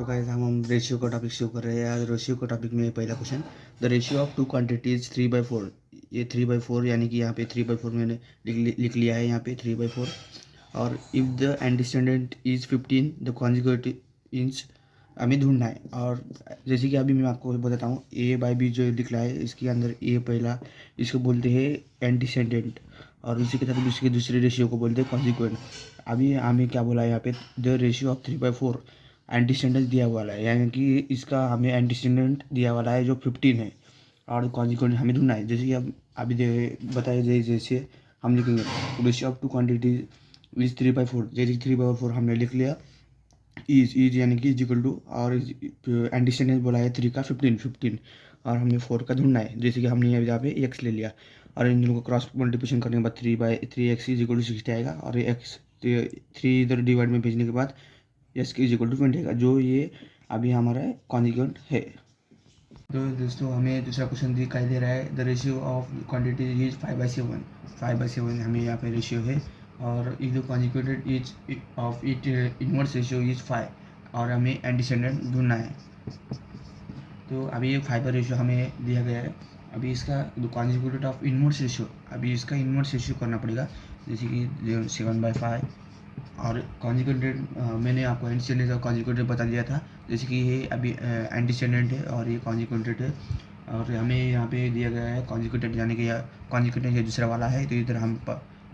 Guys हम ratio का topic शुरू कर रहे हैं। आज रेशियो का टॉपिक में पहला question, the ratio of two quantities 3/4। ये 3/4 यानी कि यहाँ पे 3/4 मैंने लिख लिया है यहाँ पे 3/4। और if the एंटीसेंडेंट is 15 the conjugative inch हमें ढूंढना है। और जैसे कि अभी मैं आपको बताता हूँ, ए बाई बी जो लिख रहा है इसके अंदर ए पहला इसको बोलते हैं एंटीसेंडेंट, और उसी के साथ उसके दूसरे रेशियो को बोलते हैं कॉन्जिक्वेंट। अभी हमें क्या बोला है यहाँ पे, द रेशियो ऑफ 3/4 एंटीसेंडेंट दिया वाला है, यानी कि इसका हमें एंटीसेंडेंट दिया वाला है जो 15 है, और कॉन्जिक्वेंट हमें ढूंढना है। जैसे कि अब अभी बताइए, जैसे हम लिखेंगे ratio of two quantity is 3/4। जैसे 3/4 हमने लिख लिया, इज यानी कि इज इक्वल टू, और एंटीसेंडेंट बोला है 3 का 15, और हमें 4 का ढूंढना है। जैसे कि हमने यहाँ पे एक्स ले लिया, और इन दोनों को क्रॉस मल्टीप्लिकेशन करने के बाद 3/3x इज इक्वल टू 60 आएगा, और एक्स 3 इधर डिवाइड में भेजने के बाद एस इज इक्वल टू 20 आएगा, जो ये अभी हमारा कॉन्जुगेंट है। तो दोस्तों हमें दूसरा क्वेश्चन दिखाई दे रहा है, the ratio of quantity is 5/7। 5/7 हमें यहाँ पे रेशियो है, और if the conjugated is of it inverse ratio is 5, और हमें एंटीसेंडेंट ढूंढना है। तो अभी ये 5 रेशियो हमें दिया गया है। अभी इसका कॉन्जुगेटेड ऑफ इनवर्स रेशियो, अभी इसका इनवर्स रेशियो करना पड़ेगा। जैसे कि 7/5, और कॉन्जुगेटेड मैंने आपको एंटीसेंडेंट और कॉन्जुगेटेड बता दिया था। जैसे कि ये अभी एंटीसेंडेंट है और ये कॉन्जुगेटेड है, और हमें यहाँ पे दिया गया है कॉन्जुगेटेड, यानी कि कॉन्जुगेटेड ये दूसरा वाला है, तो इधर हम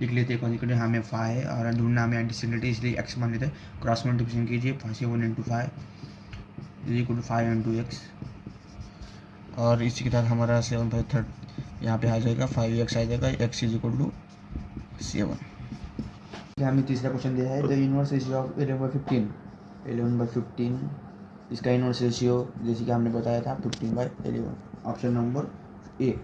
लिख लेते हैं कॉन्जुगेटेड हमें 5 है, और ढूंढना हमें एंटीसेंडेंट है, इसलिए एक्स मान लेते हैं। क्रॉस मल्टीप्लिकेशन कीजिए, 7 × 5 इज इक्वल टू 5 × x, और इसी के साथ हमारा 7/3 यहाँ पे आ जाएगा, 5x आ जाएगा, x इज इक्वल टू 7। हमें तीसरा क्वेश्चन दिया है, द इनवर्स रेशियो ऑफ 11/15। 11/15 इसका इनवर्स रेशियो जैसे कि हमने बताया था 15/11, ऑप्शन नंबर ए।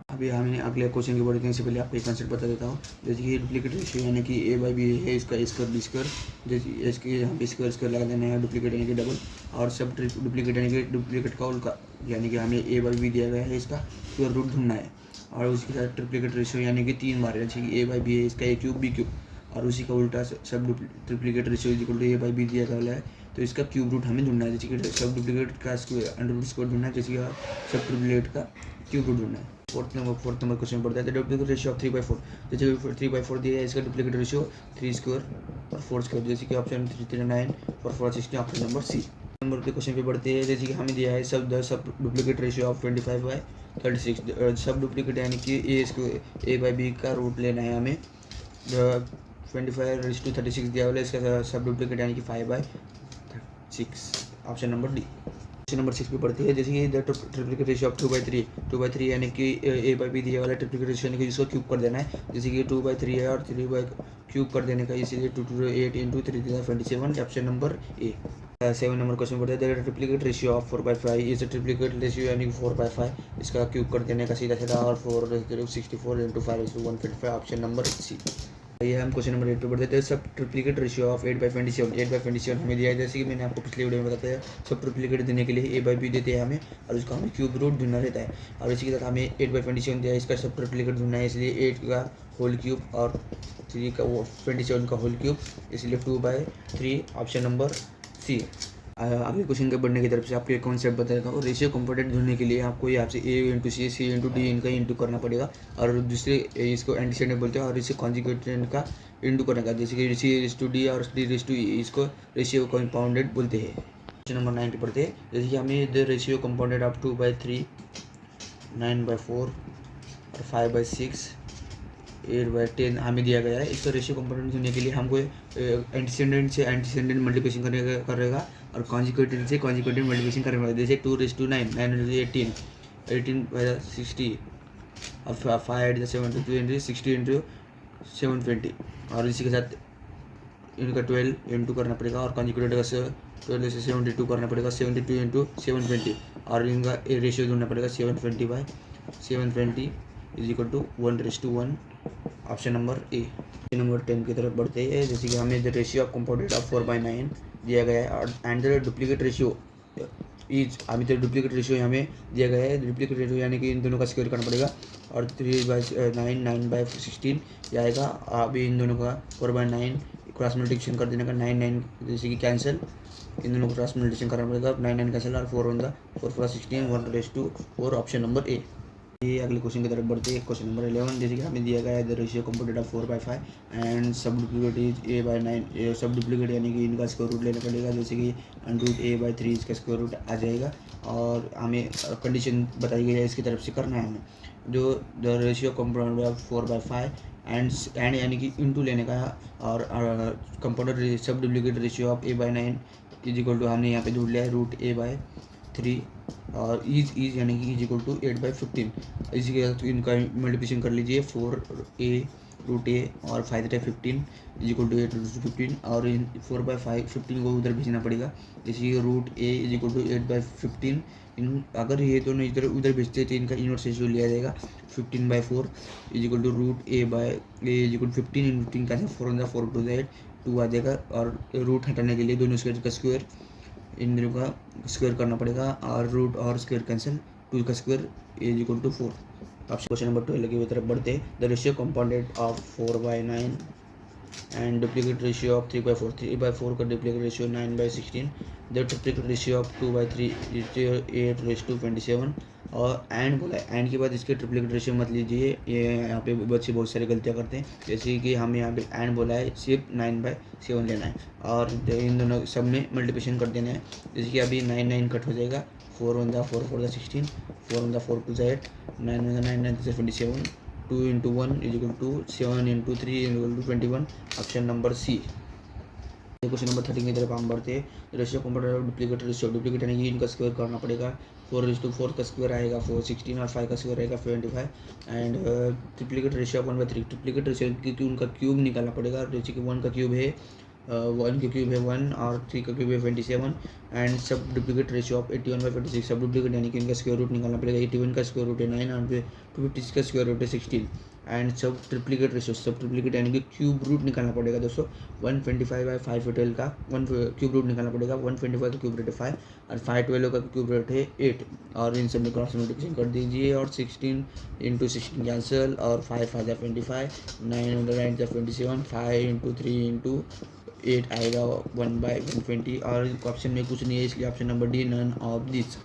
अभी हमें अगले क्वेश्चन की बढ़ते हैं, इससे पहले आपको एक कंसेप्ट बता देता हूँ। जैसे कि डुप्लीकेट रेशियो यानी कि a/b है, इसका स्क्वायर बी स्क्वायर, जैसे इसके यहाँ पे स्क्वायर लगा देना है, डुप्लीकेट यानी कि डबल, और सब डुप्लीकेट यानी कि डुप्लीकेट का उल्टा, यानी कि हमें a/b दिया गया है, इसका स्क्वायर रूट ढूंढना है। और उसके साथ ट्रिप्लीकेट रेशियो यानी कि 3 बार, जैसे कि a/b है, इसका a³ b³, और उसी का उल्टा sub triplicate ratio is equal to a/b दिया गया है, तो इसका क्यूब रूट हमें ढूंढना है। जैसे कि सब डुप्लीकेट का स्क्वायर ढूंढना है, जैसे कि सब ट्रिप्लीकेट का क्यूब रूट ढूंढना है। फोर्थ नंबर क्वेश्चन पड़ता है, डुप्लीकेट रेशियो ऑफ 3/4। जैसे 3/4 दिया है, इसका डुप्लीकेट रेशियो 3 स्क्वायर और 4 स्क्वायर, जैसे कि ऑप्शन 339 और 460, ऑप्शन नंबर सी। नंबर के क्वेश्चन पे बढ़ते हैं, जैसे कि हमें दिया है सब डुप्लीकेट रेशियो ऑफ 25/36। सब डुप्लीकेट यानी कि a/b का रूट लेना है हमें। 25/36 दिया हुआ है, इसका सब डुप्लीकेट यानी कि 5/6, option number D. Question number 6 पे पढ़ते हैं, जैसे कि द ट्रिप्लीकेट रेशियो ऑफ 2/3 यानी कि a/b दिया वाला ट्रिप्लीकेट रेशियो यानी कि इसको क्यूब कर देना है। जैसे कि 2/3 है और 3 क्यूब कर देने का, इसीलिए 2 2 8 × 3 27, ऑप्शन नंबर ए। 7 नंबर क्वेश्चन पढ़ते हैं, the triplicate ratio of 4/5 is the triplicate ratio यानी कि 4/5, इसका क्यूब कर देने का सीधा सीधा, और 4/64 × 5/125, ऑप्शन नंबर सी। ये हम क्वेश्चन नंबर 8 पे बढ़ते हैं, सब ट्रिप्लीकेट रेशियो ऑफ 8/27। 8/27 हमें दिया है, जैसे कि मैंने आपको पिछले वीडियो में बताया, सब ट्रिप्लीकेट देने के लिए a/b देते हैं हमें, और उसका हमें क्यूब रूट ढूंढना रहता है। और इसी के साथ हमें 8/27 दिया है, इसका सब ट्रिप्लीकेट ढूंढना है, इसलिए 8 का होल क्यूब और 3 का 27 का होल क्यूब, इसलिए 2/3, ऑप्शन नंबर सी। अगले क्वेश्चन के बढ़ने की तरफ से आपको एक कॉन्सेप्ट बताएगा, और रेशियो कंपोनेंट ढूंढने के लिए आपको यहाँ से a × c, c × d इनका इंटू करना पड़ेगा, और दूसरे इसको एंटीसेंडेंट बोलते हैं, और इसे कॉन्जुगेटेड का इंटू करने का, जैसे कि c/d और d/e, इसको रेशियो कंपाउंडेड बोलते हैं। क्वेश्चन नंबर 9 पढ़ते हैं, जैसे कि हमें द रेशियो कंपाउंडेड ऑफ 2/3, 9/4 और 5/6, 8/10 हमें दिया गया है। इसका रेशियो कंपोनेंट ढूंढने के लिए हमको एंटीसेंडेंट से एंटीसेंडेंट मल्टीप्लिकेशन करेगा, और कॉन्जुगेटेड से कॉन्जुगेटेड मल्टीप्लिकेशन करेगा। जैसे 2/9, 9 × 18, 18/60, और 5 × 7 20, 60 × 720, और इसी के साथ इनका 12 इंटू करना पड़ेगा, और कॉन्जुगेटेड का 12 से 72 करना पड़ेगा, 72 × 720, और इनका रेशियो ढूंढना पड़ेगा 720/720 is equal to 1:1, option number a. Number 10 की तरफ बढ़ते हैं, जैसे कि हमें the ratio of compounded of 4/9 दिया गया है, और and the duplicate ratio is, अभी तो डुप्लीकेट रेशियो हमें दिया गया है। डुप्लीकेट रेशियो यानी कि इन दोनों का स्क्वायर करना पड़ेगा, और 3/9, 9/16 जाएगा। अभी इन दोनों का 4/9 क्रॉस मल्टीप्लिकेशन कर देने का 9 9 जैसे कि कैंसिल, इन दोनों को क्रॉस मल्टीप्लिकेशन करना पड़ेगा 9 9 कैंसिल और 4 on the 4 + 16 1 raise to 4 option number a. ये अगले क्वेश्चन की तरफ बढ़ते हैं। क्वेश्चन नंबर 11 जैसे कि हमें दिया गया है the ratio computed of 4/5 and सब डुप्लीकेट इज a/9 सब डुप्लीकेट यानी कि इनका स्क्वायर रूट लेना पड़ेगा जैसे कि √a/3 इसका स्क्वायर रूट आ जाएगा और हमें कंडीशन बताई गई है इसकी तरफ से करना है हमें जो the ratio computed of 4/5 and यानी कि इंटू लेने का और computed sub duplicate ratio of a/9 is equal to हमने यहाँ पे ढूंढ लिया है √a/3 और इज यानी कि इज इक्वल टू 8/15 इसी के साथ इनका मल्टीप्लिकेशन कर लीजिए 4a और 5/15 इज इक्वल टू 8/15 और इन 4/5 15 को उधर भेजना पड़ेगा जैसे √a इज इक्वल टू 8/15 इन अगर ये दोनों इधर उधर भेजते तो इनका इनवर्स रेशियो लिया जाएगा 15/4 is equal to √a is equal to 15 in 15 का 4 ऑन द 4 टू द 2 आ जाएगा और रूट हटाने के लिए दोनों स्क्वायर का स्क्वायर इन दोनों का स्क्वायर करना पड़ेगा और रूट और स्क्वायर कैंसिल 2 का स्क्वायर इज इक्वल टू 4। अब क्वेश्चन नंबर 12 की तरफ बढ़ते the ratio compounded of 4/9 and duplicate ratio of 3/4 3/4 का duplicate ratio 9/16 the duplicate ratio of 2/3 8/27 और एंड बोला है एंड के बाद इसके ट्रिप्लीकेट रेशियो मत लीजिए ये यहाँ पे बच्चे बहुत सारी गलतियाँ करते हैं जैसे कि हमें यहाँ पे एंड बोला है सिर्फ 9/7 लेना है और इन दोनों सब में मल्टीप्लिकेशन कर देना है जैसे कि अभी 9 9 कट हो जाएगा 4 on the 4 4 16 4 on the 4 2 8 9 on the 9 9 27 2 into 1 is equal to 7 into 3 is equal to 21 option number c. Question number 13 की तरफ हम बढ़ते हैं ratio computer duplicate ratio duplicate यानी कि इनका स्क्वायर करना पड़ेगा 4:4 का स्क्वायर आएगा 416 और 5 का स्क्वायर आएगा 25 and triplicate ratio 1/3 triplicate ratio क्योंकि उनका क्यूब निकालना पड़ेगा जैसे कि 1 का क्यूब है 1 का क्यूब है 1 और 3 का क्यूब है 27 एंड सब डुप्लीकेट रेशियो ऑफ 81/26 सब डुप्लीकेट यानी कि इनका स्क्वायर रूट निकालना पड़ेगा 81 का स्क्वायर रूट है 9 और 256 का स्क्वायर रूट है 16 एंड सब ट्रिप्लीकेट रेशियो सब ट्रिप्लीकेट यानी कि क्यूब रूट निकालना पड़ेगा दोस्तों 125/512 का 1 क्यूब रूट निकालना पड़ेगा 125 का क्यूब रूट है 5 और 512 का क्यूब रूट है 8 और इन सब में क्रॉस मल्टीप्लिकेशन कर दीजिए और 16 into 16 कैंसिल और 5 5 25 9 into 9 27 5 into 3 into 8 आएगा 1/120 और ऑप्शन में कुछ नहीं है इसलिए option number d none of this.